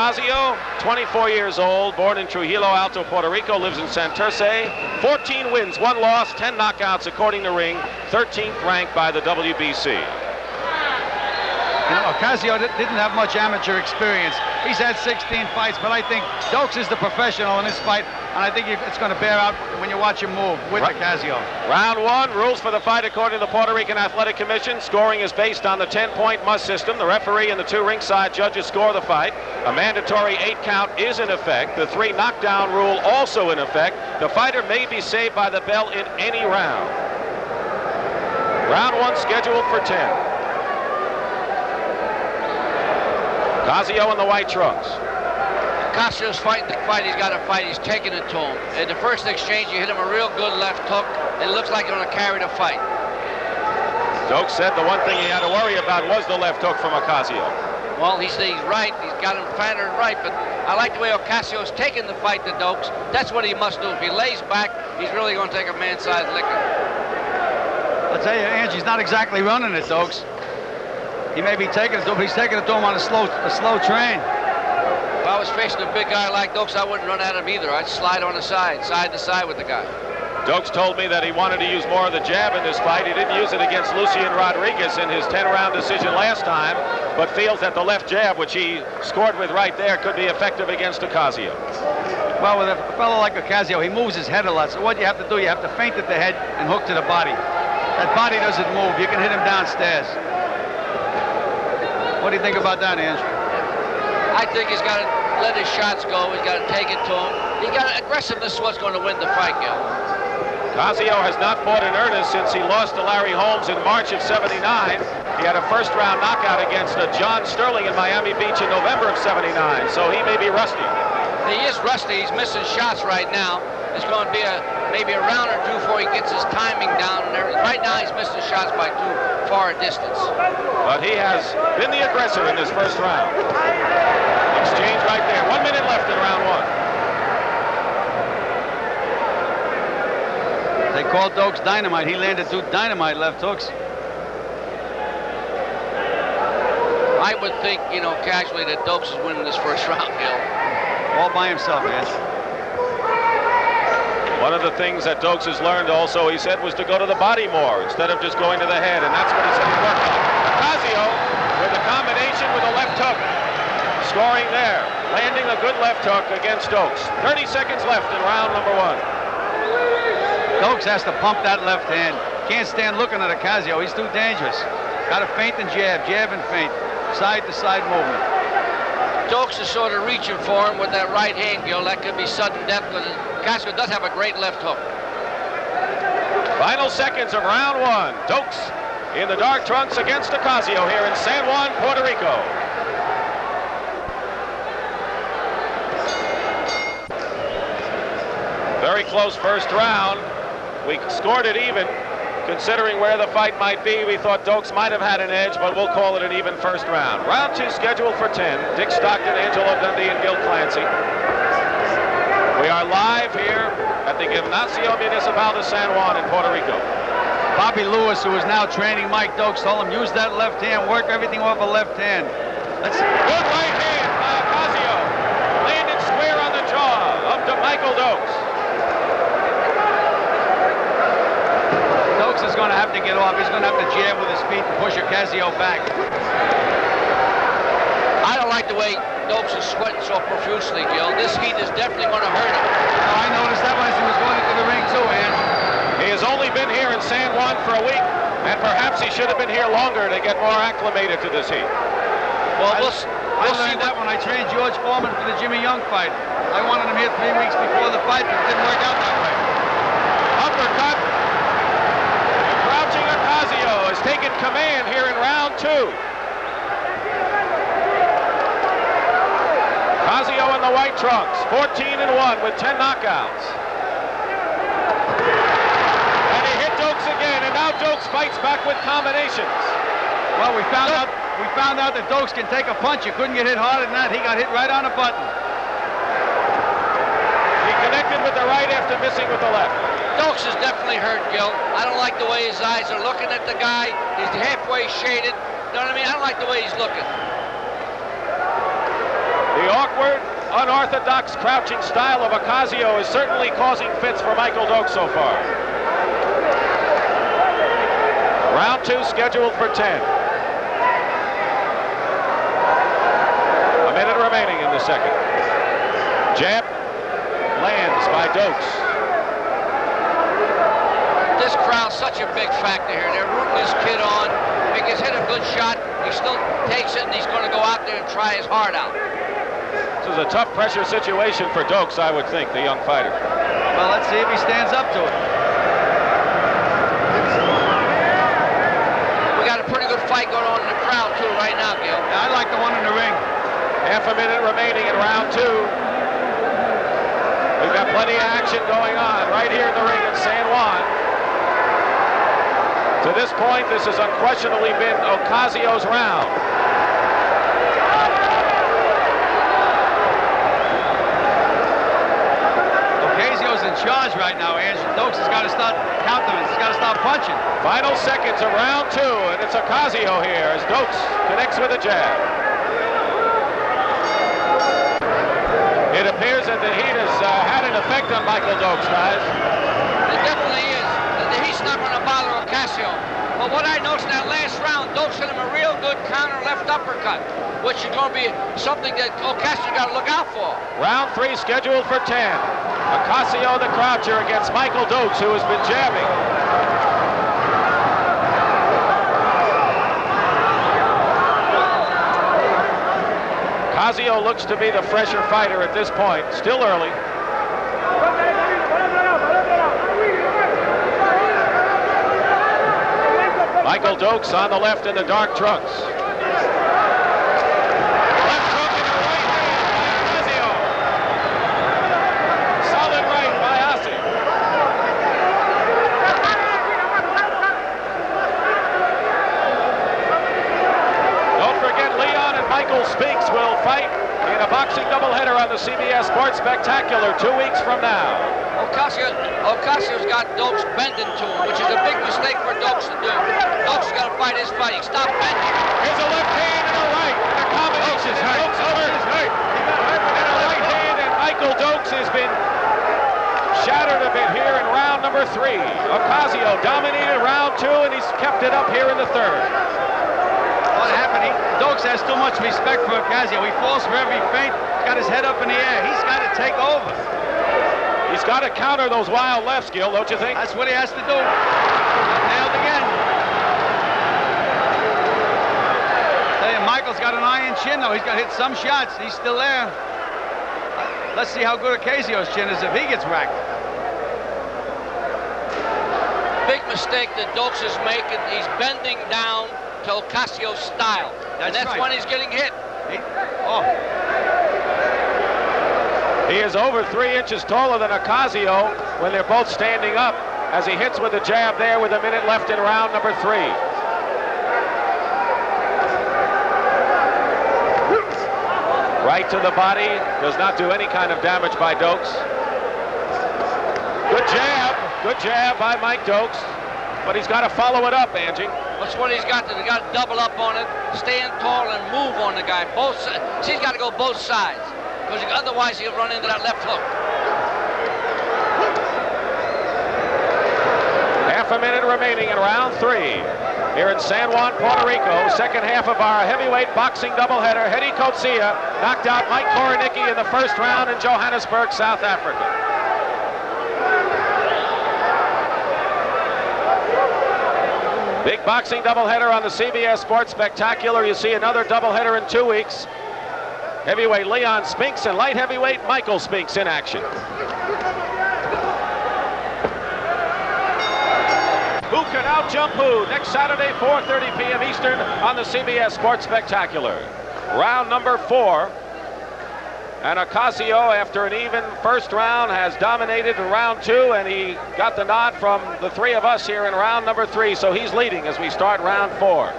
Ocasio, 24 years old, born in Trujillo Alto, Puerto Rico, lives in Santurce. 14 wins, 1 loss, 10 knockouts according to Ring, 13th ranked by the WBC. You know, Ocasio didn't have much amateur experience. He's had 16 fights, but I think Dokes is the professional in this fight, and I think it's going to bear out when you watch him move with Ocasio. Round 1, rules for the fight according to the Puerto Rican Athletic Commission. Scoring is based on the 10-point must system. The referee and the 2 ringside judges score the fight. A mandatory 8 count is in effect. The 3 knockdown rule also in effect. The fighter may be saved by the bell in any round. Round 1 scheduled for 10. Ocasio in the white trunks. Ocasio's fighting the fight he's got to fight. He's taking it to him. In the first exchange, you hit him a real good left hook. It looks like you're going to carry the fight. Dokes said the one thing he had to worry about was the left hook from Ocasio. Well, he's right. He's got him patterned right, but I like the way Ocasio's taking the fight to Dokes. That's what he must do. If he lays back, he's really going to take a man-sized licking. I'll tell you, Ange, he's not exactly running it, Dokes. He may be taking it to him, but he's taking it to him on a slow train. If I was facing a big guy like Dokes, I wouldn't run at him either. I'd slide on the side to side with the guy. Dokes told me that he wanted to use more of the jab in this fight. He didn't use it against Lucien Rodriguez in his 10-round decision last time, but feels that the left jab, which he scored with right there, could be effective against Ocasio. Well, with a fellow like Ocasio, he moves his head a lot, so what you have to do, you have to feint at the head and hook to the body. That body doesn't move. You can hit him downstairs. What do you think about that, Andrew? I think he's got to let his shots go. He's got to take it to him. He got aggressiveness is what's going to win the fight, Gil. Ocasio has not fought in earnest since he lost to Larry Holmes in March of '79. He had a first-round knockout against John Sterling in Miami Beach in November of '79, so he may be rusty. He is rusty. He's missing shots right now. It's going to be maybe a round or 2 before he gets his timing down and everything. Right now, he's missing shots by too far a distance. But he has been the aggressor in this first round. Exchange right there. 1 minute left in round 1. They called Dokes dynamite. He landed 2 dynamite left hooks. I would think, casually that Dokes is winning this first round, Gil. All by himself, man. One of the things that Dokes has learned also, he said, was to go to the body more instead of just going to the head, and that's what he said he worked on. Ocasio with a combination with a left hook. Scoring there, landing a good left hook against Dokes. 30 seconds left in round number 1. Dokes has to pump that left hand. Can't stand looking at Ocasio. He's too dangerous. Got to feint and jab and feint. Side-to-side movement. Dokes is sort of reaching for him with that right hand, Gil. That could be sudden death because Ocasio does have a great left hook. Final seconds of round 1. Dokes in the dark trunks against Ocasio here in San Juan, Puerto Rico. Very close first round. We scored it even. Considering where the fight might be, we thought Dokes might have had an edge, but we'll call it an even first round. Round 2 scheduled for 10. Dick Stockton, Angelo Dundee, and Gil Clancy. We are live here at the Gimnasio Municipal de San Juan in Puerto Rico. Bobby Lewis, who is now training Mike Dokes, told him use that left hand, work everything off a left hand. Good right hand by Ocasio. Landed square on the jaw up to Michael Dokes. Dokes is going to have to get off. He's going to have to jab with his feet and push Ocasio back. I don't like the way Dokes is sweating so profusely, Gil. This heat is definitely going to hurt him. Oh, I noticed that when he was going into the ring too, Ange. He has only been here in San Juan for a week, and perhaps he should have been here longer to get more acclimated to this heat. Well, I learned that when I trained George Foreman for the Jimmy Young fight. I wanted him here 3 weeks before the fight, but it didn't work out that way. Uppercut. Crouching Ocasio has taken command here in round 2. Ocasio in the white trunks, 14-1 with 10 knockouts. And he hit Dokes again, and now Dokes fights back with combinations. Well, we found out that Dokes can take a punch. You couldn't get hit harder than that. He got hit right on the button. He connected with the right after missing with the left. Dokes is definitely hurt, Gil. I don't like the way his eyes are looking at the guy. He's halfway shaded. You know what I mean? I don't like the way he's looking. The The awkward, unorthodox crouching style of Ocasio is certainly causing fits for Michael Dokes so far. Round 2 scheduled for 10. A minute remaining in the second. Jab lands by Dokes. This crowd's such a big factor here. They're rooting this kid on. If he gets hit a good shot, he still takes it, and he's going to go out there and try his heart out. This is a tough pressure situation for Dokes, I would think, the young fighter. Well, let's see if he stands up to it. We got a pretty good fight going on in the crowd, too, right now, Gil. I like the one in the ring. Half a minute remaining in round 2. We've got plenty of action going on right here in the ring in San Juan. To this point, this has unquestionably been Ocasio's round. Ocasio's in charge right now, Andrew. Dokes has got to start counting. He's got to start punching. Final seconds of round 2, and it's Ocasio here as Dokes connects with a jab. It appears that the heat has had an effect on Michael Dokes, guys. It definitely is. The heat's not going to bother Ocasio. But what I noticed in that last round, Dokes hit him a real good counter left uppercut, which is going to be something that Ocasio got to look out for. Round 3 scheduled for 10. Ocasio the croucher against Michael Dokes, who has been jabbing. Ocasio looks to be the fresher fighter at this point. Still early. Michael Dokes on the left in the dark trunks. Left hook in the right hand by Ocasio. Solid right by Ossie. Don't forget, Leon and Michael Spinks will fight in a boxing doubleheader on the CBS Sports Spectacular 2 weeks from now. Ocasio's got Dokes bending to him, which is a big mistake for Dokes to do. Dokes got to fight his fighting. Stop bending. Here's a left hand and a right. And a combination. Dokes hurt. And a right hand, and Michael Dokes has been shattered a bit here in round number 3. Ocasio dominated round 2, and he's kept it up here in the 3rd. What happened? Dokes has too much respect for Ocasio. He falls for every feint. He's got his head up in the air. He's got to take over. He's got to counter those wild lefts, Gil, don't you think? That's what he has to do. Nailed again. Tell you, Michael's got an iron chin, though. He's got to hit some shots. He's still there. Let's see how good Ocasio's chin is if he gets whacked. Big mistake that Dokes is making. He's bending down to Ocasio's style. And that's right. when he's getting hit. He is over 3 inches taller than Ocasio when they're both standing up as he hits with a jab there with a minute left in round number 3. Right to the body, does not do any kind of damage by Dokes. Good jab by Mike Dokes, but he's got to follow it up, Angie. That's what he's got to do. He's got to double up on it, stand tall, and move on the guy. Both sides. So he's got to go both sides, because otherwise he'll run into that left hook. Half a minute remaining in round 3 here in San Juan, Puerto Rico. Second half of our heavyweight boxing doubleheader. Hedy Coetzee knocked out Mike Korenicki in the first round in Johannesburg, South Africa. Big boxing doubleheader on the CBS Sports Spectacular. You see another doubleheader in 2 weeks. Heavyweight Leon Spinks and light heavyweight Michael Spinks in action. Who can outjump who? Next Saturday, 4:30 p.m. Eastern on the CBS Sports Spectacular. Round number 4. And Ocasio, after an even first round, has dominated in round 2, and he got the nod from the 3 of us here in round number 3, so he's leading as we start round 4.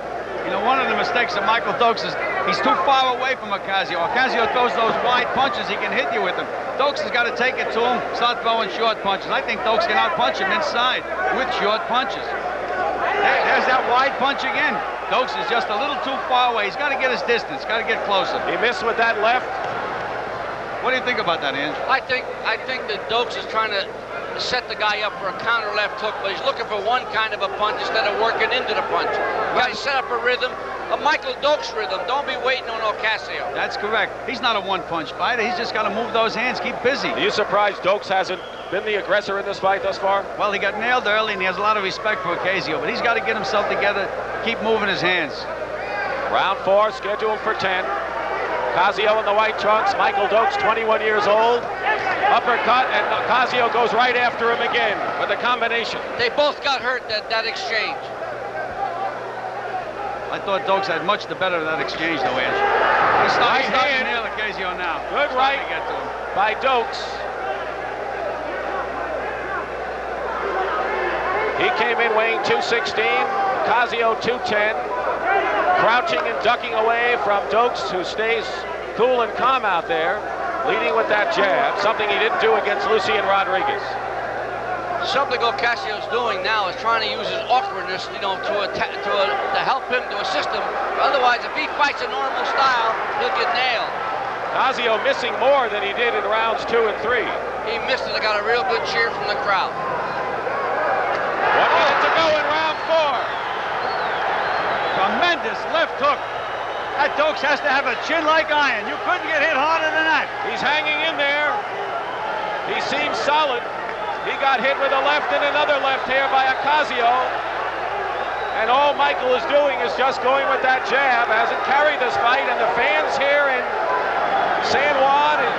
You know, one of the mistakes of Michael Dokes is he's too far away from Ocasio. Ocasio throws those wide punches, he can hit you with them. Dokes has got to take it to him, start throwing short punches. I think Dokes can outpunch him inside with short punches. There's that wide punch again. Dokes is just a little too far away. He's got to get his distance, got to get closer. He missed with that left. What do you think about that, Ange? I think that Dokes is trying to set the guy up for a counter left hook, but he's looking for one kind of a punch instead of working into the punch. You got to set up a rhythm, a Michael Dokes rhythm. Don't be waiting on Ocasio. That's correct. He's not a one-punch fighter. He's just got to move those hands, keep busy. Are you surprised Dokes hasn't been the aggressor in this fight thus far? Well, he got nailed early, and he has a lot of respect for Ocasio, but he's got to get himself together, keep moving his hands. Round 4 scheduled for 10. Ocasio in the white trunks. Michael Dokes, 21 years old. Uppercut, and Ocasio goes right after him again with a combination. They both got hurt that exchange. I thought Dokes had much the better of that exchange, though, Ange. He's starting to nail Ocasio now. Good right to get to him. by Dokes. He came in weighing 216. Ocasio 210. Crouching and ducking away from Dokes, who stays cool and calm out there, leading with that jab, something he didn't do against Lucien Rodriguez. Something Ocasio's doing now is trying to use his awkwardness, you know, to help him, to assist him. Otherwise, if he fights a normal style, he'll get nailed. Ocasio missing more than he did in rounds 2 and 3. He missed it. I got a real good cheer from the crowd. 1 minute to go in round 4. Tremendous left hook. That Dokes has to have a chin like iron. You couldn't get hit harder than that. He's hanging in there. He seems solid. He got hit with a left and another left here by Ocasio. And all Michael is doing is just going with that jab. Hasn't carried this fight, and the fans here in San Juan and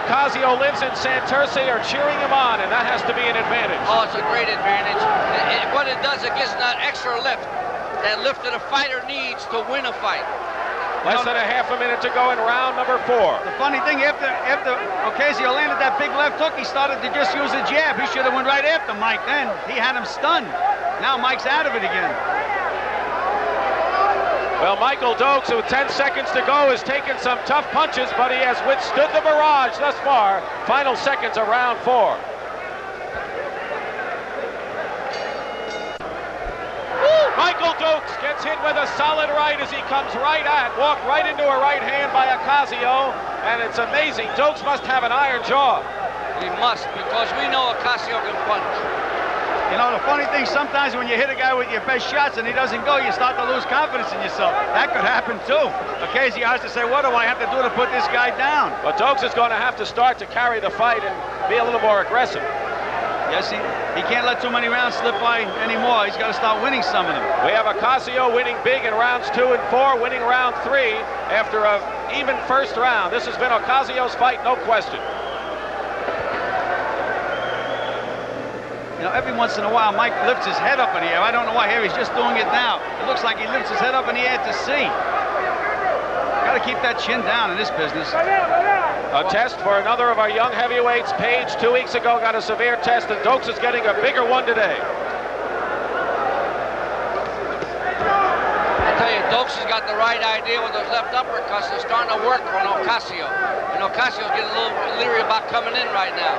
Ocasio lives in Santurce are cheering him on, and that has to be an advantage. Oh, it's a great advantage. What it does, it gives that extra lift. That lift that a fighter needs to win a fight. Less than a half a minute to go in round number 4. The funny thing, after Ocasio landed that big left hook, he started to just use a jab. He should have went right after Mike then. He had him stunned. Now Mike's out of it again. Well, Michael Dokes, with 10 seconds to go, has taken some tough punches, but he has withstood the barrage thus far. Final seconds of round 4. Michael Dokes gets hit with a solid right as he comes walked right into a right hand by Ocasio, and it's amazing. Dokes must have an iron jaw. He must, because we know Ocasio can punch. You know, the funny thing, sometimes when you hit a guy with your best shots and he doesn't go, you start to lose confidence in yourself. That could happen too. Ocasio has to say, what do I have to do to put this guy down? But Dokes is going to have to start to carry the fight and be a little more aggressive. Yes, he can't let too many rounds slip by anymore. He's got to start winning some of them. We have Ocasio winning big in rounds 2 and 4, winning round 3 after an even first round. This has been Ocasio's fight, no question. You know, every once in a while, Mike lifts his head up in the air. I don't know why. Here, he's just doing it now. It looks like he lifts his head up in the air to see. Got to keep that chin down in this business. A test for another of our young heavyweights. Page 2 weeks ago got a severe test, and Dokes is getting a bigger one today. I tell you, Dokes has got the right idea with those left uppercuts. They're starting to work on Ocasio. And Ocasio's getting a little leery about coming in right now.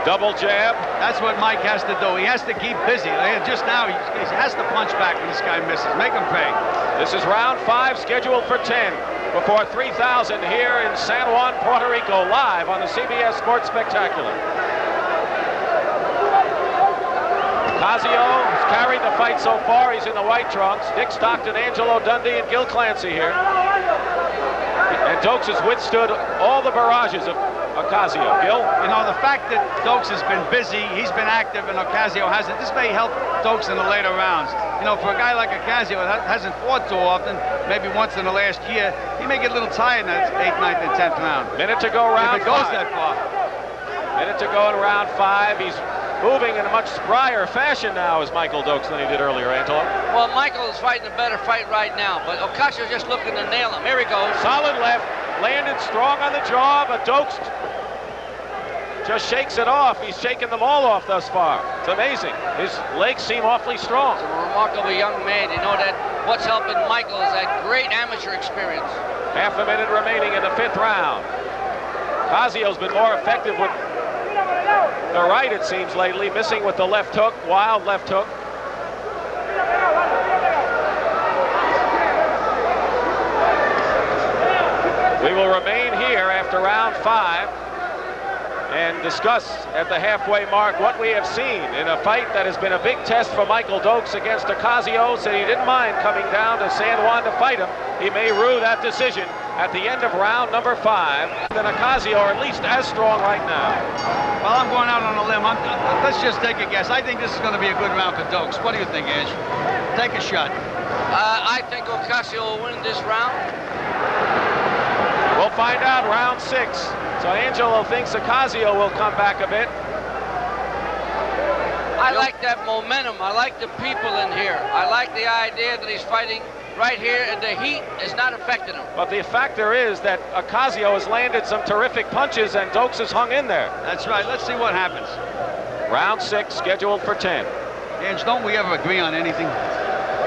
Double jab. That's what Mike has to do. He has to keep busy. Just now, he has to punch back when this guy misses. Make him pay. This is round 5, scheduled for 10, before 3,000 here in San Juan, Puerto Rico, live on the CBS Sports Spectacular. Ocasio has carried the fight so far. He's in the white trunks. Dick Stockton, Angelo Dundee, and Gil Clancy here. And Dokes has withstood all the barrages of Ocasio. Gil? You know, the fact that Dokes has been busy, he's been active, and Ocasio hasn't, this may help Dokes in the later rounds. You know, for a guy like Ocasio that hasn't fought too often, maybe once in the last year, he may get a little tired in that 8th, 9th, and 10th round. Minute to go round 5. If it goes that far. Minute to go in round 5. He's moving in a much sprier fashion now as Michael Dokes than he did earlier, Angelo. Well, Michael is fighting a better fight right now, but Ocasio's just looking to nail him. Here he goes. Solid left, landed strong on the jaw, but Dokes just shakes it off. He's shaken them all off thus far. It's amazing. His legs seem awfully strong. He's a remarkable young man. You know that what's helping Michael is that great amateur experience. Half a minute remaining in the 5th round. Ocasio's been more effective with the right, it seems, lately, missing with the left hook, wild left hook. after round 5 and discuss at the halfway mark what we have seen in a fight that has been a big test for Michael Dokes against Ocasio. Said he didn't mind coming down to San Juan to fight him. He may rue that decision at the end of round number 5. Then Ocasio are at least as strong right now. Well, I'm going out on a limb. Let's just take a guess. I think this is going to be a good round for Dokes. What do you think, Ange? Take a shot. I think Ocasio will win this round. We'll find out round 6. So Angelo thinks Ocasio will come back a bit. I like that momentum. I like the people in here. I like the idea that he's fighting right here, and the heat is not affecting him. But the factor is that Ocasio has landed some terrific punches, and Dokes has hung in there. That's right. Let's see what happens. Round 6 scheduled for 10. Ange, don't we ever agree on anything?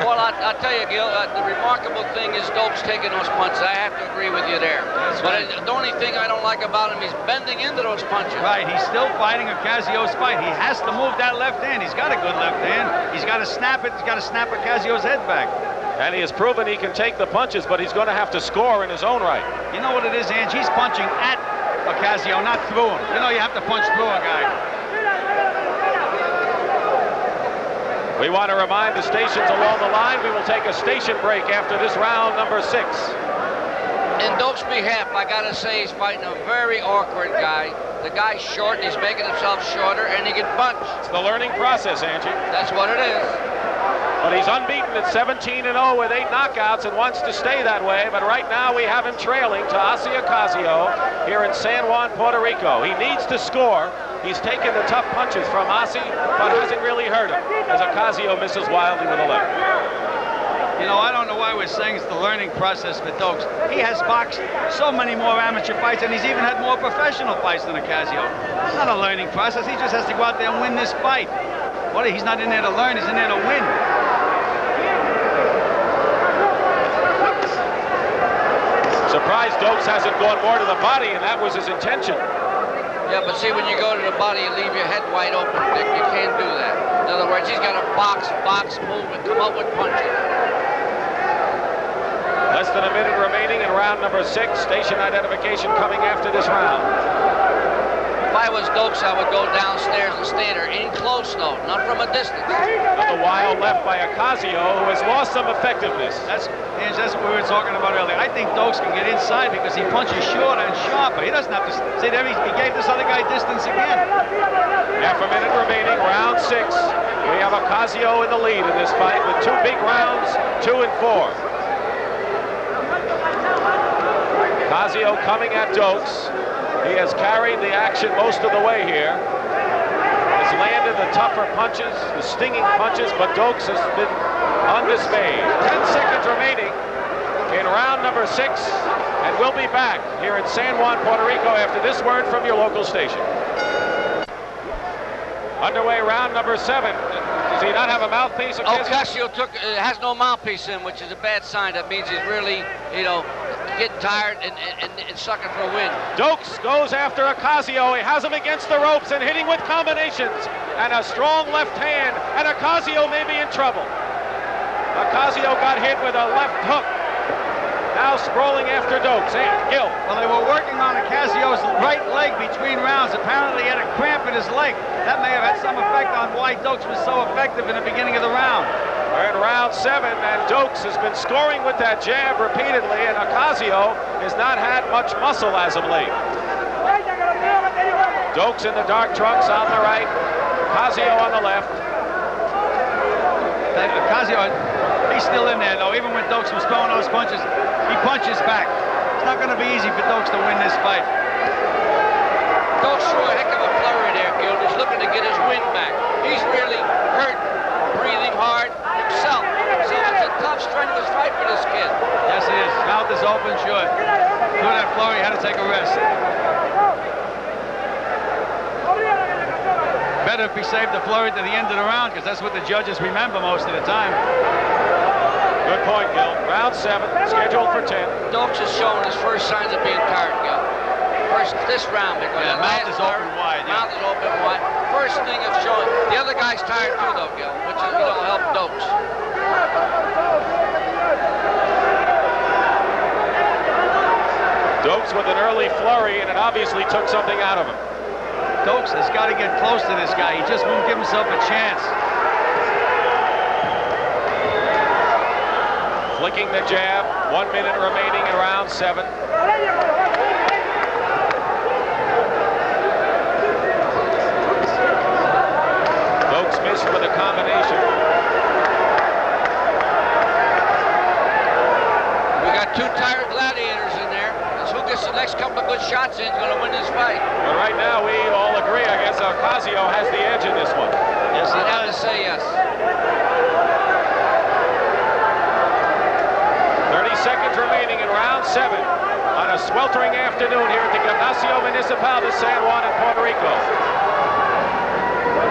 Well, I'll tell you, Gil, the remarkable thing is Dokes taking those punches. I have to agree with you there. That's but right. The only thing I don't like about him is bending into those punches. Right, he's still fighting Ocasio's fight. He has to move that left hand. He's got a good left hand. He's got to snap it. He's got to snap Ocasio's head back. And he has proven he can take the punches, but he's going to have to score in his own right. You know what it is, Ange? He's punching at Ocasio, not through him. You know you have to punch through a guy. We want to remind the stations along the line we will take a station break after this round number 6. In Dokes' behalf, I gotta say he's fighting a very awkward guy. The guy's short, and he's making himself shorter, and he can punch. It's the learning process, Angie. That's what it is. But he's unbeaten at 17-0 with 8 knockouts and wants to stay that way. But right now we have him trailing to Ossie Ocasio here in San Juan, Puerto Rico. He needs to score. He's taken the tough punches from Ossie, but hasn't really hurt him, as Ocasio misses wildly with a left. You know, I don't know why we're saying it's the learning process for Dokes. He has boxed so many more amateur fights, and he's even had more professional fights than Ocasio. It's not a learning process. He just has to go out there and win this fight. What? He's not in there to learn. He's in there to win. Surprised Dokes hasn't gone more to the body, and that was his intention. Yeah, but see, when you go to the body, you leave your head wide open. You can't do that. In other words, he's got to box, move, and come up with punches. Less than a minute remaining in round number 6. Station identification coming after this round. If I was Dokes, I would go downstairs and stay there, in close though, not from a distance. A wild left by Ocasio, who has lost some effectiveness. That's what we were talking about earlier. I think Dokes can get inside because he punches shorter and sharper. He doesn't have to see there. He gave this other guy distance again. Half a minute remaining, round 6. We have Ocasio in the lead in this fight with 2 big rounds, 2 and 4. Ocasio coming at Dokes. He has carried the action most of the way here. Has landed the tougher punches, the stinging punches, but Dokes has been undismayed. 10 seconds remaining in round number 6, and we'll be back here in San Juan, Puerto Rico after this word from your local station. Underway round number 7. Does he not have a mouthpiece? Ocasio has no mouthpiece in, which is a bad sign. That means he's really, getting tired and sucking for a win. Dokes goes after Ocasio. He has him against the ropes and hitting with combinations and a strong left hand, and Ocasio may be in trouble. Ocasio got hit with a left hook. Now sprawling after Dokes. Gil. Well, they were working on Ocasio's right leg between rounds. Apparently he had a cramp in his leg. That may have had some effect on why Dokes was so effective in the beginning of the round. We're in round 7, and Dokes has been scoring with that jab repeatedly, and Ocasio has not had much muscle as of late. Dokes in the dark trunks on the right, Ocasio on the left. Ocasio, he's still in there, though. Even when Dokes was throwing those punches, he punches back. It's not going to be easy for Dokes to win this fight. Dokes threw a heck of a flurry there, Gil. He's looking to get his wind back. He's really hurt, breathing hard himself. So it's a tough, strenuous fight for this kid. Yes, it is. Mouth is open, sure. Through that flurry, he had to take a rest. Better if he saved the flurry to the end of the round, because that's what the judges remember most of the time. Good point, Gil. Round 7, scheduled for 10. Dokes is showing his first signs of being tired, Gil. First, this round, because the mouth is open wide. Mouth is open wide. First thing of showing. The other guy's tired too, though, Gil, which is going to help Dokes. Dokes with an early flurry, and it obviously took something out of him. Dokes has got to get close to this guy. He just won't give himself a chance. Flicking the jab, 1 minute remaining in round 7. Dokes missed with a combination. We got 2 tired gladiators in there. And who gets the next couple of good shots in is going to win this fight. But right now, we all agree, I guess Ocasio has the edge in this one. Yes, he I'd have does. to say yes. 30 seconds remaining in round 7 on a sweltering afternoon here at the Gimnasio Municipal de San Juan in Puerto Rico.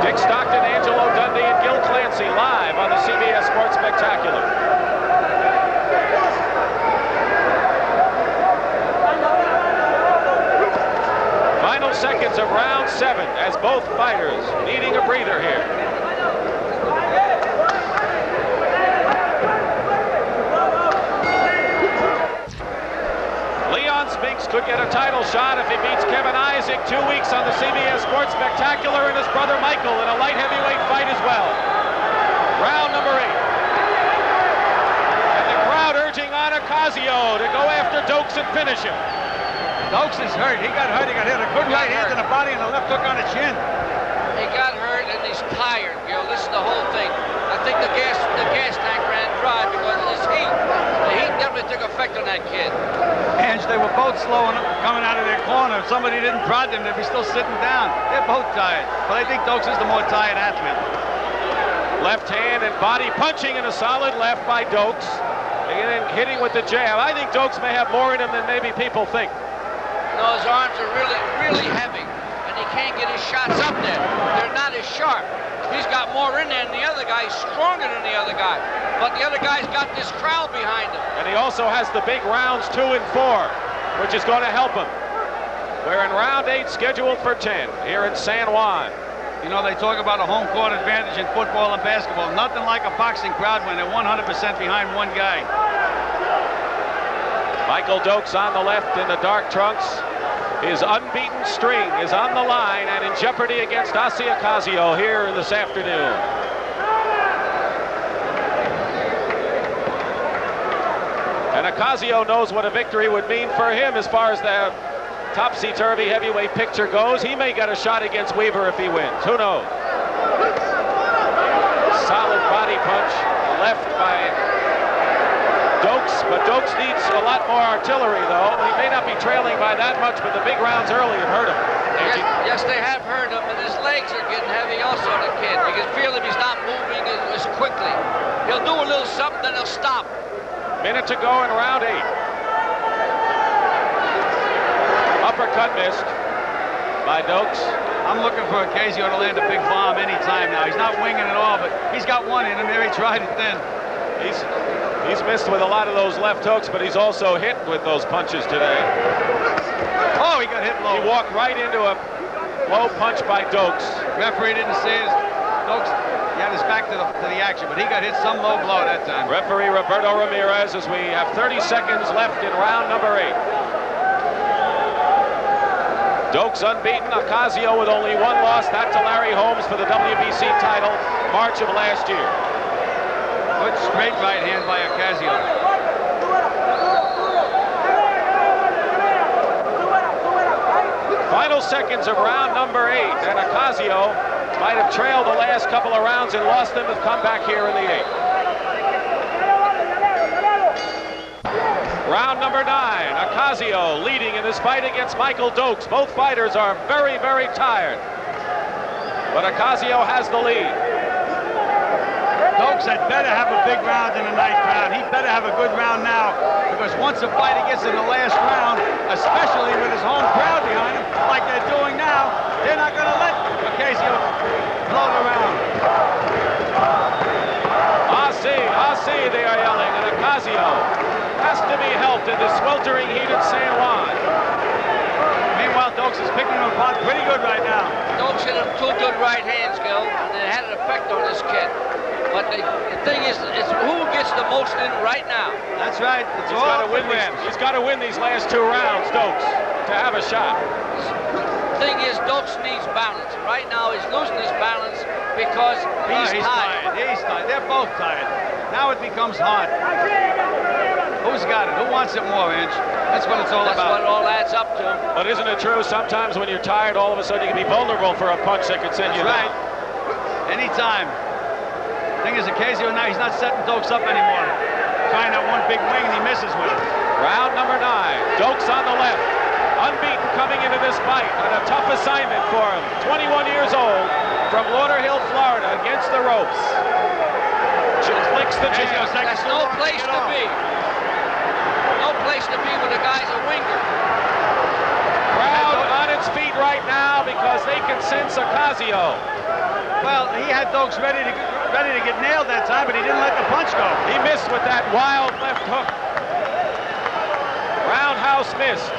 Dick Stockton, Angelo Dundee, and Gil Clancy live on the CBS Sports Spectacular. Final seconds of round 7 as both fighters needing a breather here. Spinks could get a title shot if he beats Kevin Isaac 2 weeks on the CBS Sports Spectacular, and his brother Michael in a light heavyweight fight as well. Round number 8. And the crowd urging on Ocasio to go after Dokes and finish him. Dokes is hurt. He got hurt. He got hit a good right hand in the body and a left hook on the chin. He got hurt and he's tired, Gil. This is the whole thing. I think the gas tank ran dry because of this heat. The heat definitely took effect on that kid. And they were both slow and coming out of their corner. If somebody didn't prod them, they'd be still sitting down. They're both tired. But I think Dokes is the more tired athlete. Left hand and body punching in a solid left by Dokes. And then hitting with the jab. I think Dokes may have more in him than maybe people think. No, his arms are really, really heavy. And he can't get his shots up there. They're not as sharp. He's got more in there than the other guy. He's stronger than the other guy. But the other guy's got this crowd behind him. And he also has the big rounds 2 and 4, which is going to help him. We're in round 8, scheduled for 10, here in San Juan. You know, they talk about a home court advantage in football and basketball. Nothing like a boxing crowd when they're 100% behind one guy. Michael Dokes on the left in the dark trunks. His unbeaten string is on the line and in jeopardy against Ossie Ocasio here this afternoon. And Ocasio knows what a victory would mean for him as far as the topsy-turvy heavyweight picture goes. He may get a shot against Weaver if he wins. Who knows? Solid body punch, left by Dokes, but Dokes needs a lot more artillery, though. He may not be trailing by that much, but the big rounds early have hurt him. Yes, they have hurt him, and his legs are getting heavy also, the kid. You can feel him, he's not moving as quickly. He'll do a little something, then he'll stop. Minute to go in round 8. Uppercut missed by Dokes. I'm looking for Ocasio to land a big bomb anytime now. He's not winging at all, but he's got one in him. There he tried it then. He's missed with a lot of those left hooks, but he's also hit with those punches today. Oh, he got hit low. He walked right into a low punch by Dokes. Referee didn't see his. Dokes, he had his back to the action, but he got hit some low blow that time. Referee Roberto Ramirez as we have 30 seconds left in round number 8. Dokes unbeaten, Ocasio with only one loss, that to Larry Holmes for the WBC title, March of last year. Good straight right hand by Ocasio. Final seconds of round number 8, and Ocasio might have trailed the last couple of rounds and lost them to come back here in the 8th. Round number 9, Ocasio leading in this fight against Michael Dokes. Both fighters are very, very tired, but Ocasio has the lead. Dokes had better have a big round in the 9th round. He better have a good round now, because once a fighter gets in the last round, especially with his home crowd behind him, like they're doing now, they're not going to let Ocasio blow the round. Ossie, they are yelling, and Ocasio has to be helped in the sweltering heat in San Juan. Meanwhile, Dokes is picking him apart pretty good right now. Dokes hit him 2 good right hands, Gil, and it had an effect on this kid. But the thing is, it's who gets the most in right now. That's right. It's He's got to win these. He's got to win these last 2 rounds, Dokes, to have a shot. Thing is, Dokes needs balance. Right now, he's losing his balance because he's tired. He's tired. They're both tired. Now it becomes hard. Who's got it? Who wants it more, Inch? That's what it's all That's about. what it all adds up to. But isn't it true? Sometimes when you're tired, all of a sudden you can be vulnerable for a punch that could send you That's down. right. Anytime. Thing is, Ocasio now, he's not setting Dokes up anymore. Trying that one big wing and he misses with it. Round number 9. Dokes on the left. Unbeaten coming into this fight, and a tough assignment for him. 21 years old, from Lauderhill, Florida, against the ropes. Flicks the jab. That's no place to be. No place to be when the guy's a winger. Crowd on its feet right now because they can sense Ocasio. Well, he had Dokes ready to get nailed that time, but he didn't let the punch go. He missed with that wild left hook. Roundhouse missed.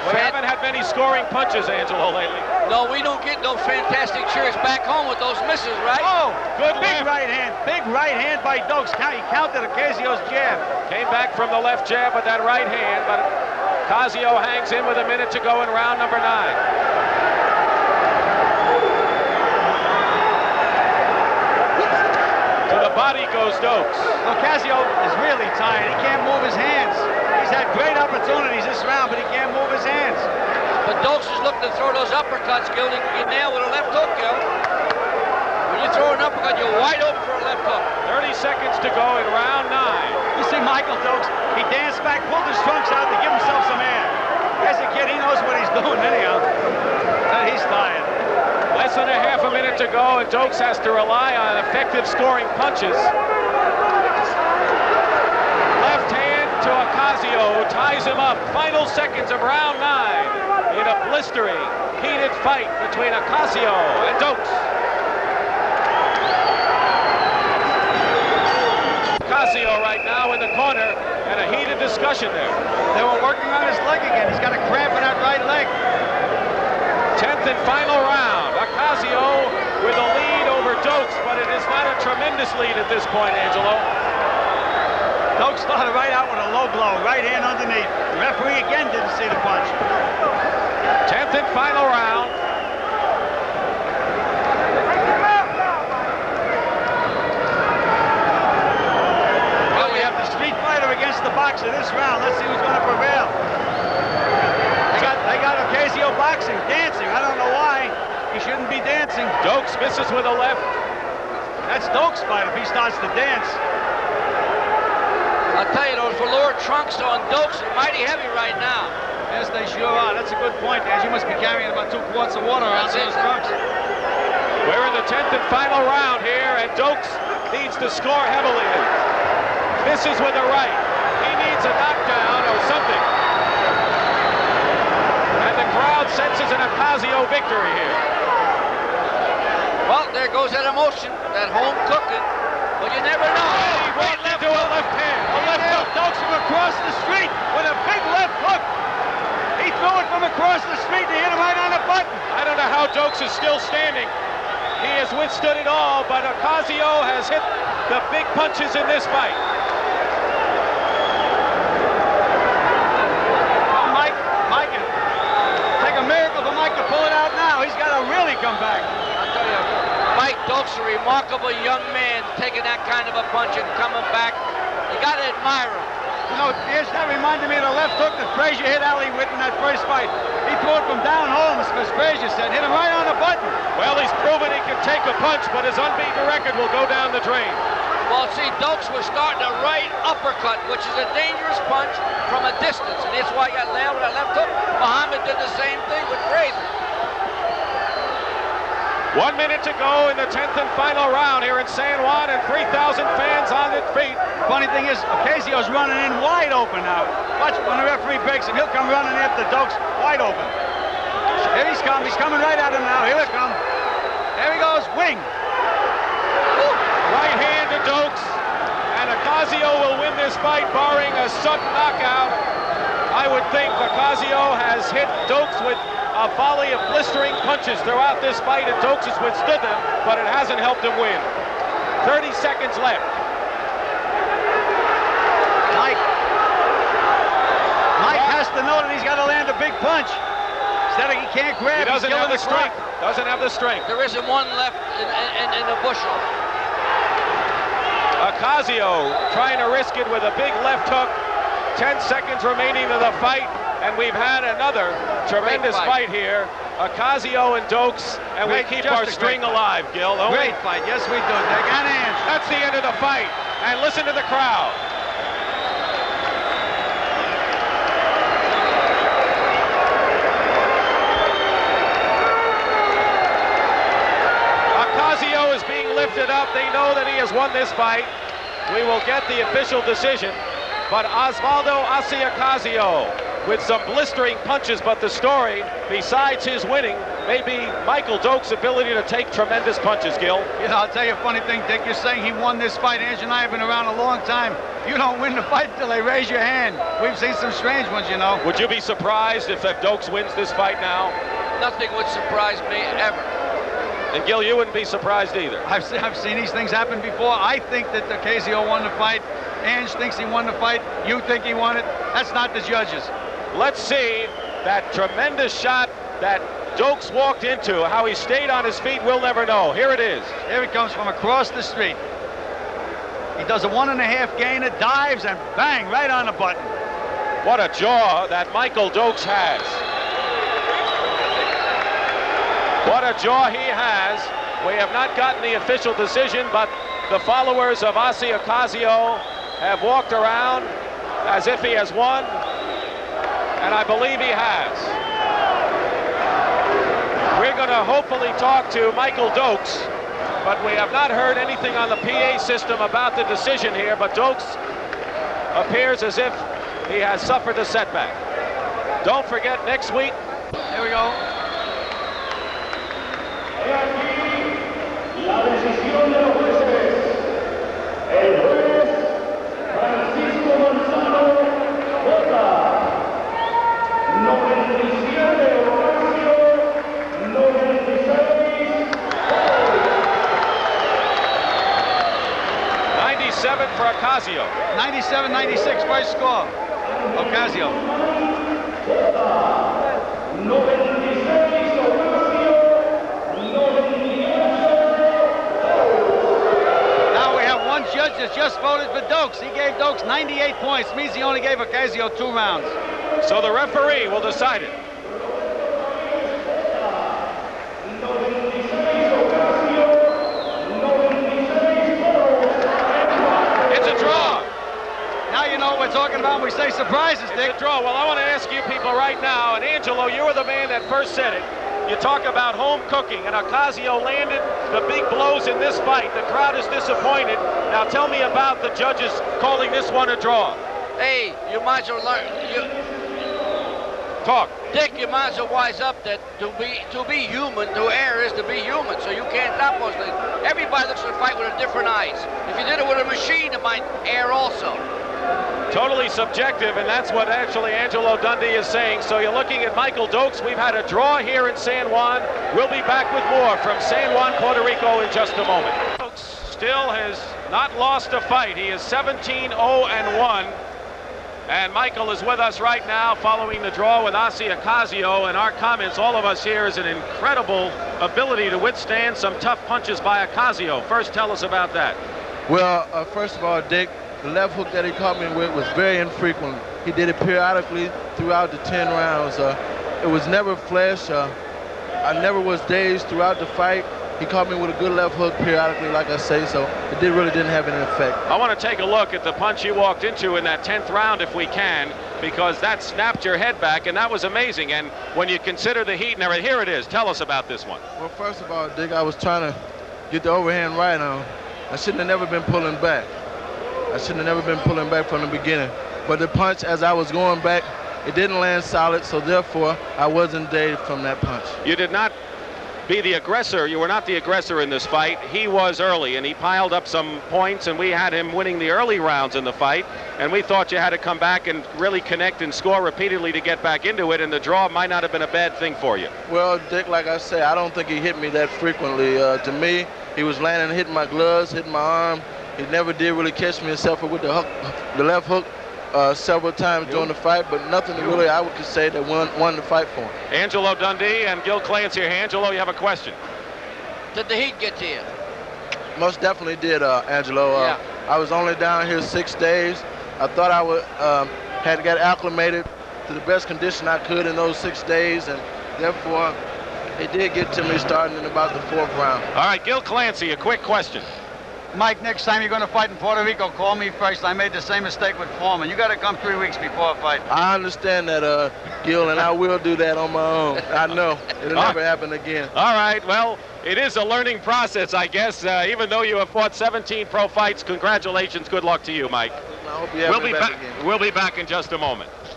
We haven't had many scoring punches, Angelo, lately. No, we don't get no fantastic cheers back home with those misses, right? Oh, good big left. right hand. Big right hand by Dokes. He counted Ocasio's jab. Came back from the left jab with that right hand, but Ocasio hangs in with a minute to go in round number 9. To the body goes Dokes. Ocasio is really tired. He can't move his hands. He's had great opportunities this round, but he can't move his hands. But Dokes is looking to throw those uppercuts, Gil. He can get nailed with a left hook, Gil. When you throw an uppercut, you're wide open for a left hook. 30 seconds to go in round 9. You see Michael Dokes, he danced back, pulled his trunks out to give himself some air. As a kid, he knows what he's doing anyhow. And he's tired. Less than a half a minute to go, and Dokes has to rely on effective scoring punches. Left hand to Ocasio, ties him up. Final seconds of round 9 in a blistering, heated fight between Ocasio and Dokes. Ocasio right now in the corner, and a heated discussion there. They were working on his leg again. He's got a cramp in that right leg. 10th and final round. Ocasio with a lead over Dokes, but it is not a tremendous lead at this point, Angelo. Dokes started right out with a low blow, right hand underneath. The referee again didn't see the punch. 10th and final round. Well, we have the street fighter against the boxer this round. Let's see who's going to prevail. They got Ocasio boxing, dancing. I don't know why. He shouldn't be dancing. Dokes misses with a left. That's Dokes' fight if he starts to dance. I'll tell you, those velour trunks on Dokes are mighty heavy right now. Yes, they sure are. That's a good point, as you must be carrying about 2 quarts of water around those trunks. We're in the 10th and final round here, and Dokes needs to score heavily. Misses with a right. He needs a knockdown or something. And the crowd senses an Ocasio victory here. Well, there goes that emotion, that home cooking. But you never know. He went into a left hand. A left hook. Dokes from across the street with a big left hook. He threw it from across the street and hit him right on the button. I don't know how Dokes is still standing. He has withstood it all, but Ocasio has hit the big punches in this fight. Well, Mike, take a miracle for Mike to pull it out now. He's got to really come back. I'll tell you, Mike Dokes, a remarkable young man, taking that kind of a punch and coming back. You got to admire him. You know, yes, that reminded me of the left hook that Frazier hit Ali with in that first fight. He threw it from down home, as Frazier said, hit him right on the button. Well, he's proven he can take a punch, but his unbeaten record will go down the drain. Well, see, Dokes was starting a right uppercut, which is a dangerous punch from a distance, and that's why he got nailed with a left hook. Muhammad did the same thing with Frazier. 1 minute to go in the 10th and final round here in San Juan, and 3,000 fans on their feet. Funny thing is, Ocasio's running in wide open now. Watch when the referee breaks him, he'll come running after Dokes wide open. Here he's coming. He's coming right at him now. Here he comes. There he goes. Wing. Right hand to Dokes, and Ocasio will win this fight, barring a sudden knockout. I would think Ocasio has hit Dokes with a volley of blistering punches throughout this fight, and Dokes has withstood them, but it hasn't helped him win. 30 seconds left. big punch. Instead of he can't grab. He doesn't have the clock. strength. Doesn't have the strength. There isn't one left in the bushel. Ocasio trying to risk it with a big left hook. 10 seconds remaining to the fight, and we've had another tremendous fight here. Ocasio and Dokes, and we keep our string alive, Gil. Great fight. Yes, we do. They got hands. That's the end of the fight. And listen to the crowd. Ocasio is being lifted up. They know that he has won this fight. We will get the official decision. But Ossie Ocasio with some blistering punches, but the story, besides his winning, may be Michael Dokes' ability to take tremendous punches, Gil. You know, I'll tell you a funny thing, Dick. You're saying he won this fight. Angie and I have been around a long time. You don't win the fight until they raise your hand. We've seen some strange ones, you know. Would you be surprised if Dokes wins this fight now? Nothing would surprise me ever. And Gil, you wouldn't be surprised either. I've seen these things happen before. I think that Ocasio won the fight. Ange thinks he won the fight. You think he won it. That's not the judges. Let's see that tremendous shot that Dokes walked into. How he stayed on his feet, we'll never know. Here it is. Here he comes from across the street. He does a 1.5 gainer, dives, and bang, right on the button. What a jaw that Michael Dokes has. What a jaw he has. We have not gotten the official decision, but the followers of Ossie Ocasio have walked around as if he has won, and I believe he has. We're going to hopefully talk to Michael Dokes, but we have not heard anything on the PA system about the decision here, but Dokes appears as if he has suffered a setback. Don't forget, next week. Here we go. La decisión de los jueces. El juez Francisco Gonzalo vota 97 Ocasio, 96 97 for Ocasio. 97-96, first score. Ocasio. vota 96 Ocasio, 98 Now we have one judge that's just voted for Dokes. He gave Dokes 98 points. Means he only gave Ocasio 2 rounds. So the referee will decide it. It's a draw. Now you know what we're talking about when we say surprises, Dick. It's a draw. Well, I want to ask you people right now, and Angelo, you were the man that first said it. You talk about home cooking, and Ocasio landed the big blows in this fight. The crowd is disappointed. Now tell me about the judges calling this one a draw. Hey, you might as well learn. Talk. Dick, you might as well wise up that to be human, to err is to be human, so you can't stop those things. Everybody looks at a fight with a different eyes. If you did it with a machine, it might err also. Totally subjective, and that's what actually Angelo Dundee is saying. So you're looking at Michael Dokes. We've had a draw here in San Juan. We'll be back with more from San Juan, Puerto Rico in just a moment. Dokes still has not lost a fight. He is 17-0-1. And Michael is with us right now following the draw with Ossie Ocasio, and our comments, all of us here, is an incredible ability to withstand some tough punches by Ocasio. First, tell us about that. Well, first of all, Dick, the left hook that he caught me with was very infrequent. He did it periodically throughout the 10 rounds. It was never flesh. I never was dazed throughout the fight. He caught me with a good left hook periodically, like I say, so it really didn't have any effect. I want to take a look at the punch you walked into in that 10th round, if we can, because that snapped your head back, and that was amazing. And when you consider the heat and everything, here it is. Tell us about this one. Well, first of all, Dick, I was trying to get the overhand right on. I shouldn't have never been pulling back. I shouldn't have never been pulling back from the beginning. But the punch, as I was going back, it didn't land solid, so therefore, I wasn't dazed from that punch. You did not be the aggressor. You were not the aggressor in this fight. He was early, and he piled up some points, and we had him winning the early rounds in the fight, and we thought you had to come back and really connect and score repeatedly to get back into it, and the draw might not have been a bad thing for you. Well, Dick, like I say, I don't think he hit me that frequently. To me, he was landing and hitting my gloves, hitting my arm. He never did really catch me except for with the hook, the left hook. several times during the fight, but nothing really I would say that won the fight for him. Angelo Dundee and Gil Clancy here. Angelo, you have a question. Did the heat get to you? Most definitely did, Angelo. Yeah. I was only down here 6 days. I thought I would had to get acclimated to the best condition I could in those 6 days, and therefore it did get to me starting in about the 4th round. All right, Gil Clancy, a quick question. Mike, next time you're going to fight in Puerto Rico, call me first. I made the same mistake with Foreman. You got to come 3 weeks before a fight. I understand that, Gil, and I will do that on my own. I know. It'll never happen again. All right, well, it is a learning process, I guess. Even though you have fought 17 pro fights, congratulations. Good luck to you, Mike. I hope you have me back again. We'll be back in just a moment.